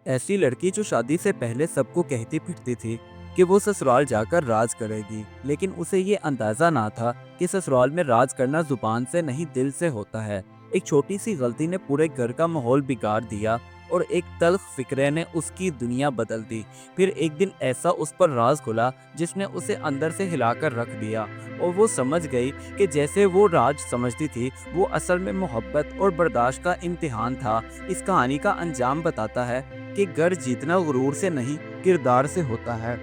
ऐसी लड़की जो शादी से पहले सबको कहती फिरती थी कि वो ससुराल जाकर राज करेगी, लेकिन उसे ये अंदाजा ना था कि ससुराल में राज करना जुबान से नहीं दिल से होता है। एक छोटी सी गलती ने पूरे घर का माहौल बिगाड़ दिया और एक तल्ख फिक्रे ने उसकी दुनिया बदल दी। फिर एक दिन ऐसा उस पर राज खुला जिसने उसे अंदर से हिलाकर रख दिया, और वो समझ गई कि जैसे वो राज समझती थी वो असल में मोहब्बत और बर्दाश्त का इम्तिहान था। इस कहानी का अंजाम बताता है कि घर जीतना गुरूर से नहीं, किरदार से होता है।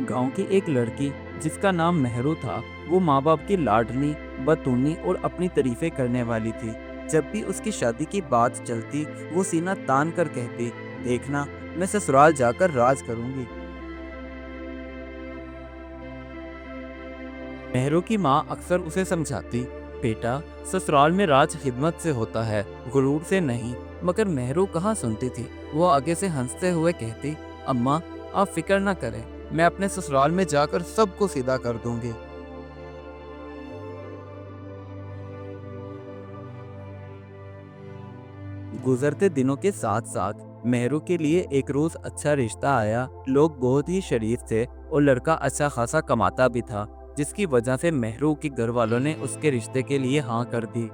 गांव की एक लड़की जिसका नाम मेहरू था, वो माँ बाप की लाडली, बतूनी और अपनी तारीफें करने वाली थी। जब भी उसकी शादी की बात चलती, वो सीना तान कर कहती, देखना, मैं ससुराल जाकर राज करूंगी। मेहरू की माँ अक्सर उसे समझाती, बेटा, ससुराल में राज खिदमत से होता है, गुरूर से नहीं। मगर मेहरू कहाँ सुनती थी। वो आगे से हंसते हुए कहती, अम्मा, आप फिक्र ना करें, मैं अपने ससुराल में जाकर सबको सीधा कर दूंगी। गुजरते दिनों के साथ साथ मेहरू के लिए एक रोज अच्छा रिश्ता आया। लोग बहुत ही शरीफ थे और लड़का अच्छा खासा कमाता भी था, जिसकी वजह से मेहरू के घर वालों ने उसके रिश्ते के लिए हाँ कर दी।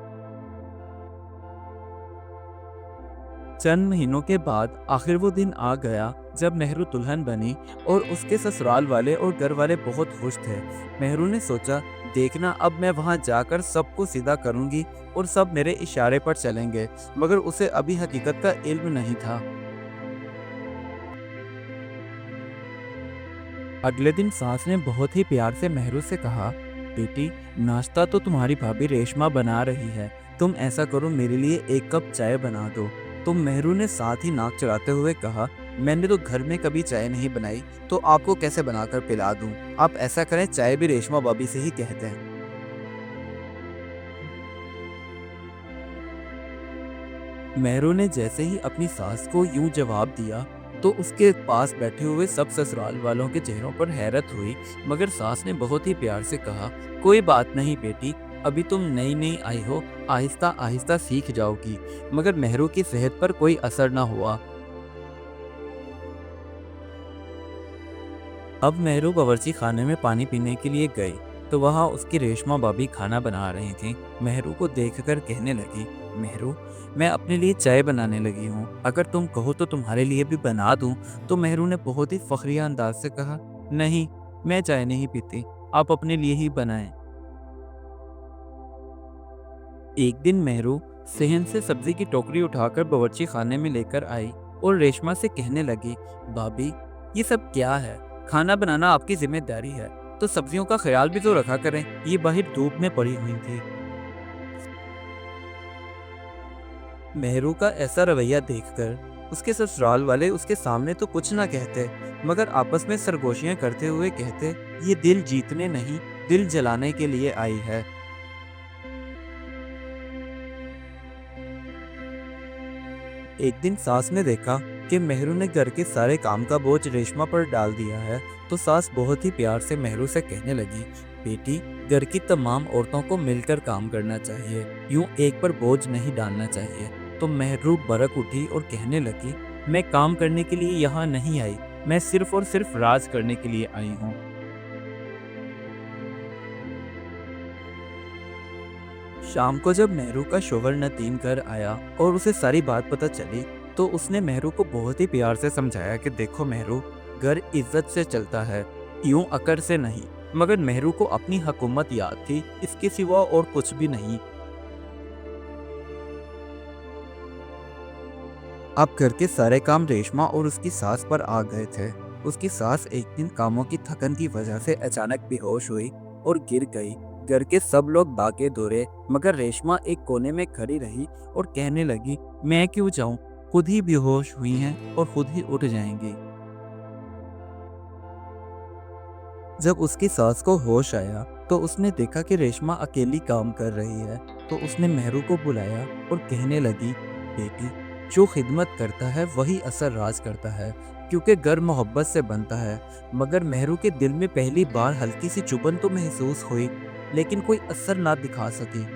चंद महीनों के बाद आखिर वो दिन आ गया जब मेहरू दुल्हन बनी, और उसके ससुराल वाले और घर वाले बहुत खुश थे। मेहरू ने सोचा, देखना, अब मैं वहां जाकर सबको सीधा करूंगी और सब मेरे इशारे पर चलेंगे। मगर उसे अभी हकीकत का इल्म नहीं था। अगले दिन सास ने बहुत ही प्यार से मेहरू से कहा, बेटी, नाश्ता तो तुम्हारी भाभी रेशमा बना रही है, तुम ऐसा करो, मेरे लिए एक कप चाय बना दो। तो मेहरू ने साथ ही नाक चढ़ाते हुए कहा, मैंने तो घर में कभी चाय नहीं बनाई, तो आपको कैसे बनाकर पिला दूं। आप ऐसा करें, चाय भी रेशमा भाभी से ही कहते हैं। मेहरू ने जैसे ही अपनी सास को यूं जवाब दिया, तो उसके पास बैठे हुए सब ससुराल वालों के चेहरों पर हैरत हुई। मगर सास ने बहुत ही प्यार से कहा, कोई बात नहीं बेटी, अभी तुम नई नई आई हो, आहिस्ता आहिस्ता सीख जाओगी। मगर मेहरू की सेहत पर कोई असर न हुआ। अब मेहरू बावर्ची खाने में पानी पीने के लिए गई, तो वहाँ उसकी रेशमा भाभी खाना बना रही थी। मेहरू को देखकर कहने लगी, मेहरू, मैं अपने लिए चाय बनाने लगी हूँ, अगर तुम कहो तो तुम्हारे लिए भी बना दूँ। तो मेहरू ने बहुत ही फखरिया अंदाज से कहा, नहीं, मैं चाय नहीं पीती, आप अपने लिए ही बनाएं। एक दिन मेहरू सेहन से सब्जी की टोकरी उठाकर बावर्ची खाने में लेकर आई और रेशमा से कहने लगी, भाभी, ये सब क्या है। खाना बनाना आपकी जिम्मेदारी है, तो सब्जियों का ख्याल भी तो रखा करें। ये बाहर धूप में पड़ी हुई थी। मेहरू का ऐसा रवैया देखकर उसके ससुराल वाले उसके सामने तो कुछ ना कहते, मगर आपस में सरगोशियां करते हुए कहते, ये दिल जीतने नहीं, दिल जलाने के लिए आई है। एक दिन सास ने देखा कि मेहरू ने घर के सारे काम का बोझ रेशमा पर डाल दिया है। तो सास बहुत ही प्यार से मेहरू से कहने लगी, बेटी, घर की तमाम औरतों को मिलकर काम करना चाहिए, यूं एक पर बोझ नहीं डालना चाहिए। तो मेहरू बरक उठी और कहने लगी, मैं काम करने के लिए यहाँ नहीं आई, मैं सिर्फ और सिर्फ राज करने के लिए आई हूँ। शाम को जब मेहरू का शोहर नतीन घर आया और उसे सारी बात पता चली, तो उसने मेहरू को बहुत ही प्यार से समझाया कि देखो मेहरू, घर इज्जत से चलता है, यूं अकड़ से नहीं। मगर मेहरू को अपनी हुकूमत याद थी, इसके सिवा और कुछ भी नहीं। अब घर के सारे काम रेशमा और उसकी सास पर आ गए थे। उसकी सास एक दिन कामों की थकन की वजह से अचानक बेहोश हुई और गिर गई। घर के सब लोग भागे दौड़े, मगर रेशमा एक कोने में खड़ी रही और कहने लगी, मैं क्यों जाऊं, खुद ही बेहोश हुई हैं और खुद ही उठ जाएंगी। जब उसकी सास को होश आया, तो उसने देखा कि रेशमा अकेली काम कर रही है। तो उसने मेहरू को बुलाया और कहने लगी, बेटी, जो खिदमत करता है वही असर राज करता है, क्योंकि घर मोहब्बत से बनता है। मगर मेहरू के दिल में पहली बार हल्की सी चुभन तो महसूस हुई। लेकिन कोई असर ना दिखा सकी।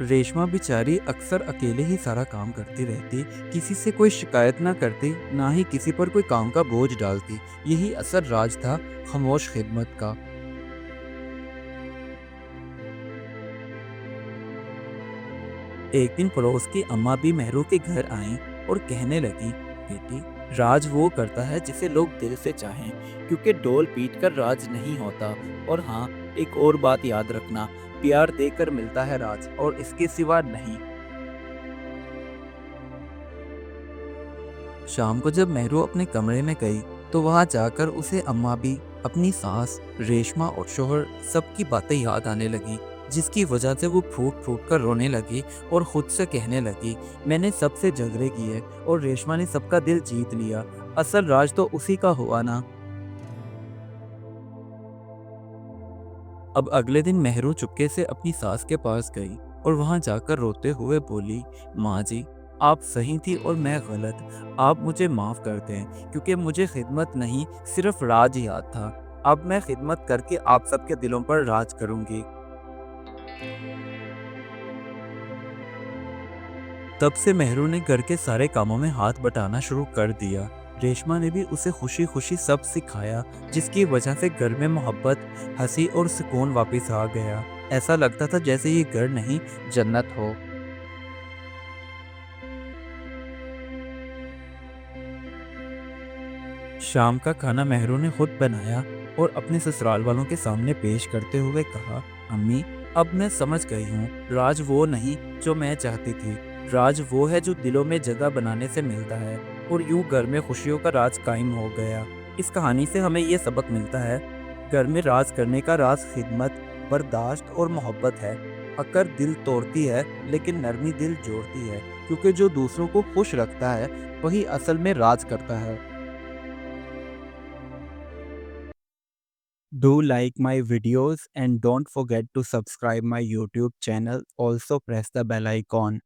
रेशमा बेचारी अक्सर अकेले ही सारा काम करती रहती, किसी से कोई शिकायत ना करती, ना ही किसी पर कोई काम का बोझ डालती। यही असर राज था खामोश खिदमत का। एक दिन पड़ोस की अम्मा भी मेहरू के घर आईं और कहने लगी, बेटी, राज वो करता है जिसे लोग दिल से चाहें, क्योंकि डोल पीट कर राज नहीं होता। और हाँ, एक और बात याद रखना, प्यार देकर मिलता है राज और इसके सिवा नहीं। शाम को जब मेहरू अपने कमरे में गई, तो वहां जाकर उसे अम्मा भी, अपनी सास, रेशमा और शोहर सबकी बातें याद आने लगी, जिसकी वजह से वो फूट फूट कर रोने लगी और खुद से कहने लगी, मैंने सबसे झगड़े किए और रेशमा ने सबका दिल जीत लिया। असल राज तो उसी का हुआ ना। अब अगले दिन मेहरू चुपके से अपनी सास के पास गई और वहां जाकर रोते हुए बोली, माँ जी, आप सही थी और मैं गलत। आप मुझे माफ कर दें, क्योंकि मुझे खिदमत नहीं, सिर्फ राज याद था। अब मैं खिदमत करके आप सबके दिलों पर राज करूंगी। तब से मेहरू ने घर के सारे कामों में हाथ बटाना शुरू कर दिया। रेशमा ने भी उसे खुशी खुशी सब सिखाया, जिसकी वजह से घर में मोहब्बत, हंसी और सुकून वापस आ गया। ऐसा लगता था जैसे ये घर नहीं, जन्नत हो। शाम का खाना मेहरू ने खुद बनाया और अपने ससुराल वालों के सामने पेश करते हुए कहा, अम्मी, अब मैं समझ गई हूँ, राज वो नहीं जो मैं चाहती थी। राज वो है जो दिलों में जगह बनाने से मिलता है। और यूं घर में खुशियों का राज कायम हो गया। इस कहानी से हमें ये सबक मिलता है, घर में राज करने का राज खिदमत, बर्दाश्त और मोहब्बत है। अकर दिल तोड़ती है, लेकिन नरमी दिल जोड़ती है, क्योंकि जो दूसरों को खुश रखता है वही असल में राज करता है। Do like my videos and don't forget to subscribe my YouTube channel. Also press the bell icon.